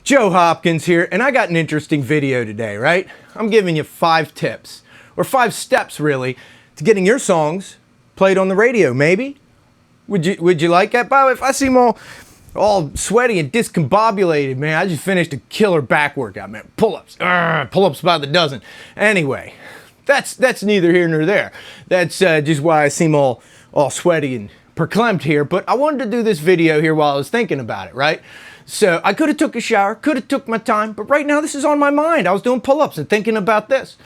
Joe Hopkins here, and I got an interesting video today, right? I'm giving you 5 tips, or 5 steps really, to getting your songs played on the radio, maybe? Would you like that? By the way, if I seem all sweaty and discombobulated, man, I just finished a killer back workout, man. Pull-ups by the dozen. Anyway, that's neither here nor there. That's just why I seem all sweaty and verklempt here, but I wanted to do this video here while I was thinking about it, right? So I could have took a shower, could have took my time, but right now this is on my mind. I was doing pull-ups and thinking about this.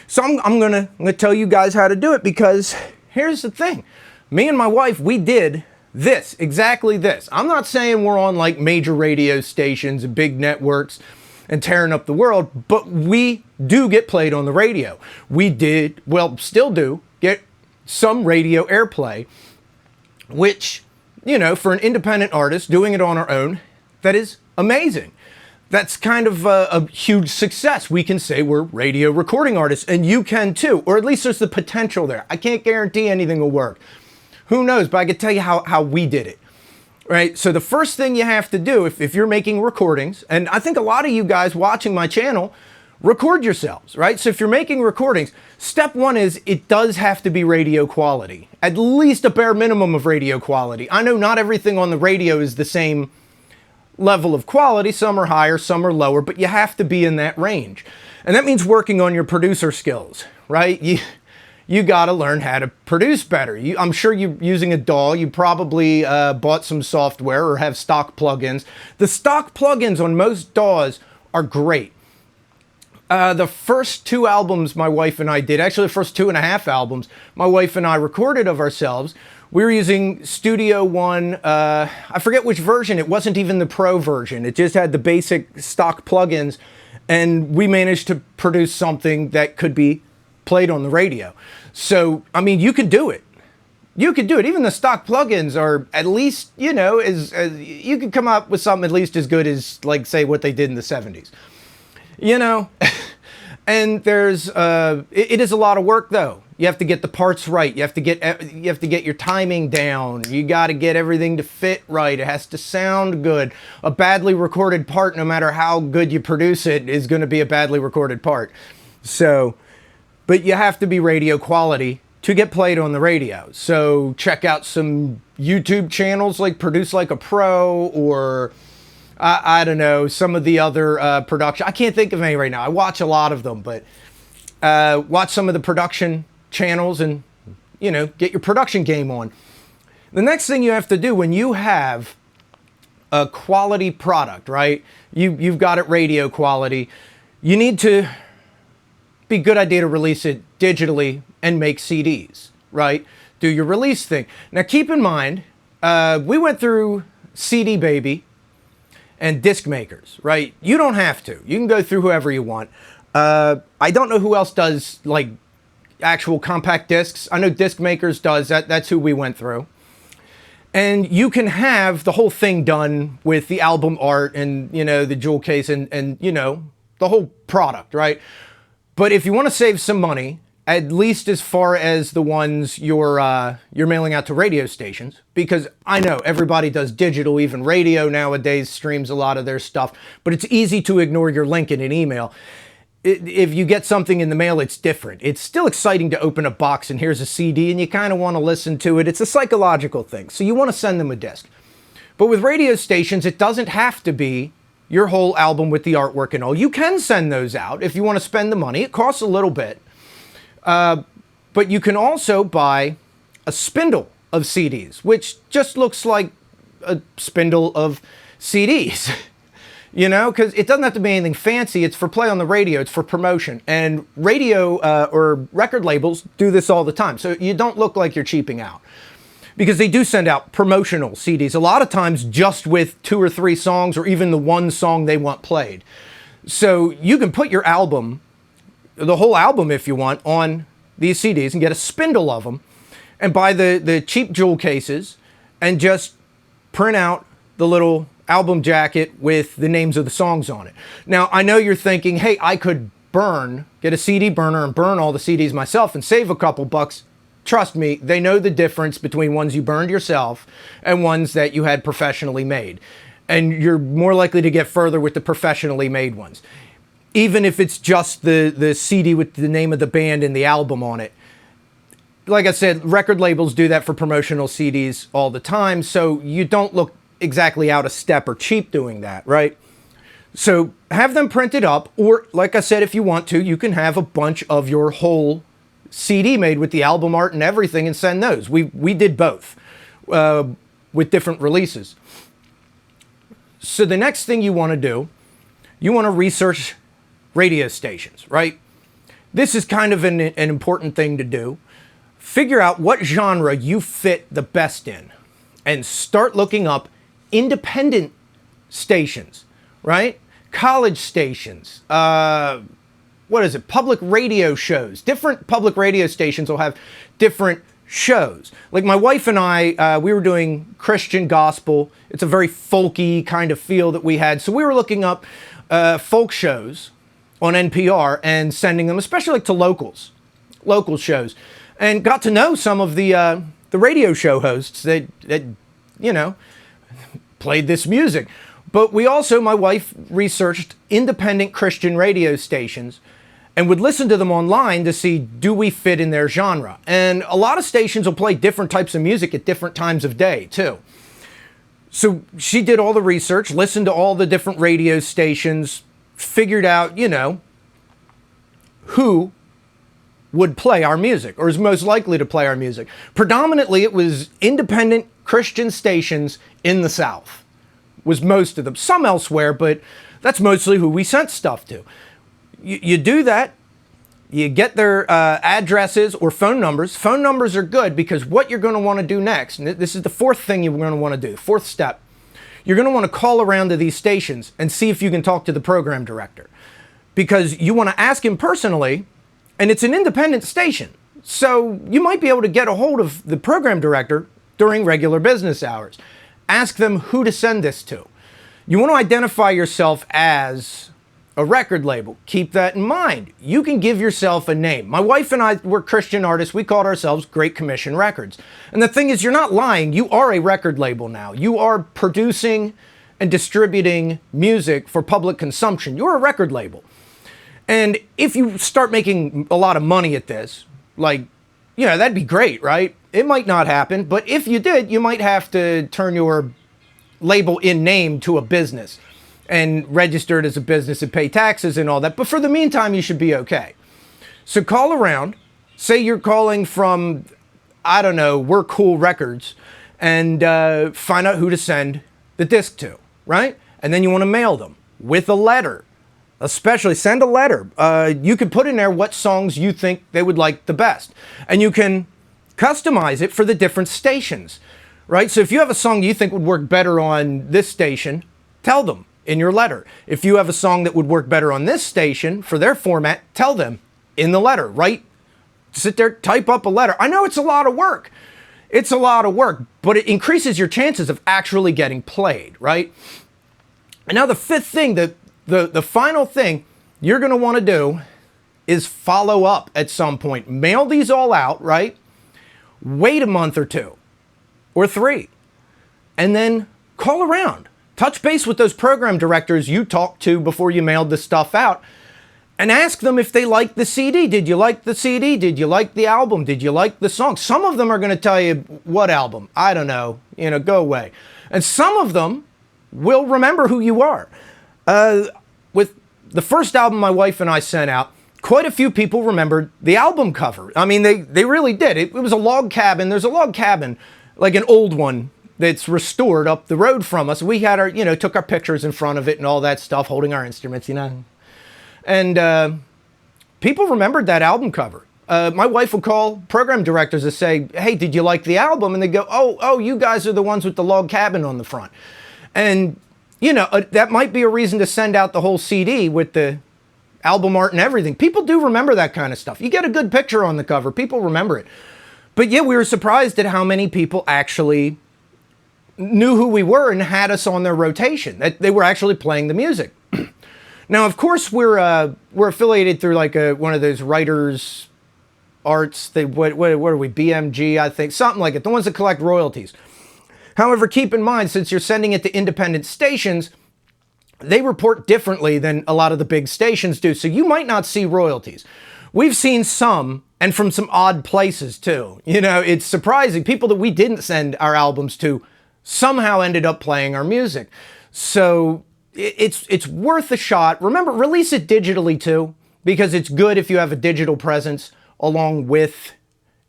So I'm gonna tell you guys how to do it, because here's the thing. Me and my wife, we did this, exactly this. I'm not saying we're on like major radio stations and big networks and tearing up the world, but we do get played on the radio. We did, well, still do, get some radio airplay, which, you know, for an independent artist doing it on our own, that is amazing. That's kind of a huge success. We can say we're radio recording artists, and you can too, or at least there's the potential there. I can't guarantee anything will work. Who knows, but I can tell you how we did it, right? So the first thing you have to do, if you're making recordings, and I think a lot of you guys watching my channel record yourselves, right? So if you're making recordings, step 1 is it does have to be radio quality, at least a bare minimum of radio quality. I know not everything on the radio is the same level of quality. Some are higher, some are lower, but you have to be in that range. And that means working on your producer skills, right? You got to learn how to produce better. I'm sure you're using a DAW. You probably bought some software or have stock plugins. The stock plugins on most DAWs are great. The first 2 albums my wife and I did, actually the first 2.5 albums my wife and I recorded of ourselves, we were using Studio One. I forget which version. It wasn't even the Pro version. It just had the basic stock plugins, and we managed to produce something that could be played on the radio. So, I mean, you could do it. You could do it. Even the stock plugins are at least, you know, you could come up with something at least as good as, like, say, what they did in the 70s. You know? And there's, it is a lot of work, though. You have to get the parts right. You have to get your timing down. You got to get everything to fit right. It has to sound good. A badly recorded part, no matter how good you produce it, is going to be a badly recorded part. So, but you have to be radio quality to get played on the radio. So check out some YouTube channels like Produce Like a Pro, or I don't know, some of the other production. I can't think of any right now. I watch a lot of them, but watch some of the production channels and, you know, get your production game on. The next thing you have to do when you have a quality product, right? You've got it radio quality. You need to be a good idea to release it digitally and make CDs, right? Do your release thing. Now keep in mind, we went through CD Baby and disc makers, right? You don't have to. You can go through whoever you want. I don't know who else does like actual compact discs. I know Disc Makers does. That's who we went through. And you can have the whole thing done with the album art and, you know, the jewel case and you know, the whole product, right? But if you want to save some money, at least as far as the ones you're mailing out to radio stations, because I know everybody does digital, even radio nowadays streams a lot of their stuff, but it's easy to ignore your link in an email. If you get something in the mail, it's different. It's still exciting to open a box and here's a CD and you kind of want to listen to it. It's a psychological thing. So you want to send them a disc. But with radio stations, it doesn't have to be your whole album with the artwork and all. You can send those out if you want to spend the money. It costs a little bit. But you can also buy a spindle of CDs, which just looks like a spindle of CDs. You know, because it doesn't have to be anything fancy. It's for play on the radio. It's for promotion. And radio or record labels do this all the time. So you don't look like you're cheaping out. Because they do send out promotional CDs, a lot of times just with 2 or 3 songs or even the one song they want played. So you can put your album, the whole album if you want, on these CDs and get a spindle of them and buy the cheap jewel cases and just print out the little album jacket with the names of the songs on it. Now, I know you're thinking, hey, I could get a CD burner and burn all the CDs myself and save a couple bucks. Trust me, they know the difference between ones you burned yourself and ones that you had professionally made. And you're more likely to get further with the professionally made ones. Even if it's just the CD with the name of the band and the album on it. Like I said, record labels do that for promotional CDs all the time, so you don't look exactly out of step or cheap doing that, right? So have them printed up, or like I said, if you want to, you can have a bunch of your whole CD made with the album art and everything and send those. We did both with different releases. So the next thing you want to do, you want to research radio stations, right? This is kind of an important thing to do. Figure out what genre you fit the best in and start looking up independent stations, right? College stations, public radio shows. Different public radio stations will have different shows. Like my wife and I, we were doing Christian gospel. It's a very folky kind of feel that we had. So we were looking up folk shows on NPR and sending them, especially like to local shows. And got to know some of the radio show hosts that you know, played this music. But we also, my wife researched independent Christian radio stations and would listen to them online to see, do we fit in their genre? And a lot of stations will play different types of music at different times of day, too. So she did all the research, listened to all the different radio stations, figured out, you know, who would play our music or is most likely to play our music. Predominantly, it was independent Christian stations in the South, was most of them. Some elsewhere, but that's mostly who we sent stuff to. You do that, you get their addresses or phone numbers. Phone numbers are good because what you're going to want to do next, and this is the fourth thing you're going to want to do, the fourth step, you're going to want to call around to these stations and see if you can talk to the program director. Because you want to ask him personally, and it's an independent station. So you might be able to get a hold of the program director during regular business hours. Ask them who to send this to. You want to identify yourself as a record label. Keep that in mind. You can give yourself a name. My wife and I were Christian artists. We called ourselves Great Commission Records. And the thing is, you're not lying. You are a record label now. You are producing and distributing music for public consumption. You're a record label. And if you start making a lot of money at this, like, you know, that'd be great, right? It might not happen, but if you did, you might have to turn your label in name to a business and register it as a business and pay taxes and all that. But for the meantime, you should be okay. So call around. Say you're calling from, I don't know, We're Cool Records, and find out who to send the disc to, right? And then you want to mail them with a letter. Especially send a letter. You can put in there what songs you think they would like the best. And you can customize it for the different stations, right? So if you have a song you think would work better on this station, tell them in your letter. If you have a song that would work better on this station for their format, tell them in the letter, right? Sit there, type up a letter. I know it's a lot of work. It's a lot of work, but it increases your chances of actually getting played, right? And now the fifth thing, the final thing you're going to want to do is follow up at some point. Mail these all out, right? Wait a month or two or three, and then call around. Touch base with those program directors you talked to before you mailed the stuff out and ask them if they like the CD. Did you like the CD? Did you like the album? Did you like the song? Some of them are going to tell you, what album? I don't know. You know, go away. And some of them will remember who you are. With the first album my wife and I sent out, quite a few people remembered the album cover. I mean, they really did. It was a log cabin. There's a log cabin, like an old one, that's restored up the road from us. We had our, you know, took our pictures in front of it and all that stuff, holding our instruments, you know. And people remembered that album cover. My wife would call program directors and say, hey, did you like the album? And they go, oh, you guys are the ones with the log cabin on the front. And, you know, that might be a reason to send out the whole CD with the album art and everything. People do remember that kind of stuff. You get a good picture on the cover, people remember it. But yeah, we were surprised at how many people actually knew who we were and had us on their rotation, that they were actually playing the music. Now, of course, we're affiliated through like one of those writers' arts. What are we? BMG, I think, something like it. The ones that collect royalties. However, keep in mind, since you're sending it to independent stations, they report differently than a lot of the big stations do, so you might not see royalties. We've seen some, and from some odd places too. You know, it's surprising. People that we didn't send our albums to somehow ended up playing our music. So it's worth a shot. Remember, release it digitally too, because it's good if you have a digital presence along with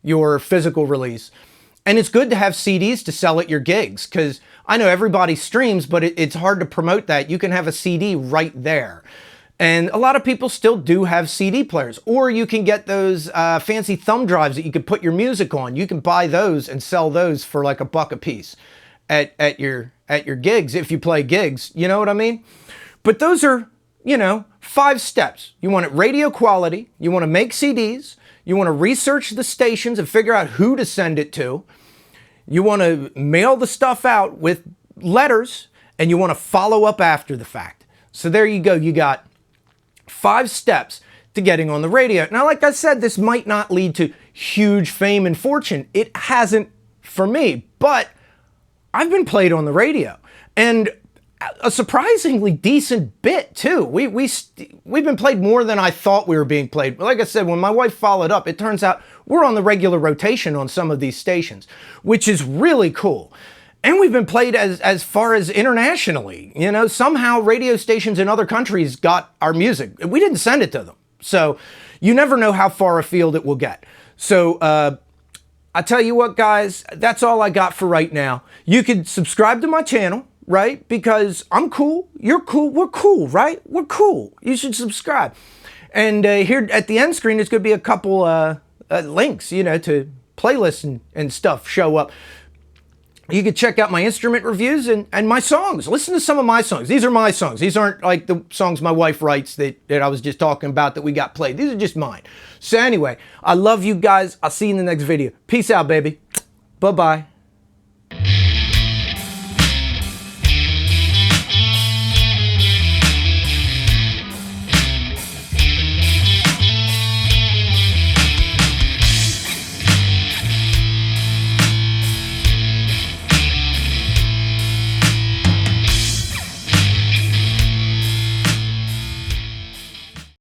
your physical release. And it's good to have CDs to sell at your gigs, because I know everybody streams, but it's hard to promote that. You can have a CD right there. And a lot of people still do have CD players, or you can get those fancy thumb drives that you can put your music on. You can buy those and sell those for like $1 a piece at your gigs, if you play gigs, you know what I mean? But those are, you know, 5 steps. You want it radio quality, you want to make CDs, you want to research the stations and figure out who to send it to, you want to mail the stuff out with letters, and you want to follow up after the fact. So there you go, you got 5 steps to getting on the radio. Now, like I said, this might not lead to huge fame and fortune. It hasn't for me, but I've been played on the radio, and a surprisingly decent bit too. We've been played more than I thought we were being played. Like I said, when my wife followed up, it turns out we're on the regular rotation on some of these stations, which is really cool. And we've been played as far as internationally. You know, somehow radio stations in other countries got our music. We didn't send it to them. So you never know how far afield it will get. So I tell you what, guys, that's all I got for right now. You can subscribe to my channel, right? Because I'm cool, you're cool, we're cool, right? We're cool. You should subscribe. And here at the end screen, there's going to be a couple links, you know, to playlists and stuff show up. You can check out my instrument reviews and my songs. Listen to some of my songs. These are my songs. These aren't like the songs my wife writes that I was just talking about that we got played. These are just mine. So anyway, I love you guys. I'll see you in the next video. Peace out, baby. Bye-bye.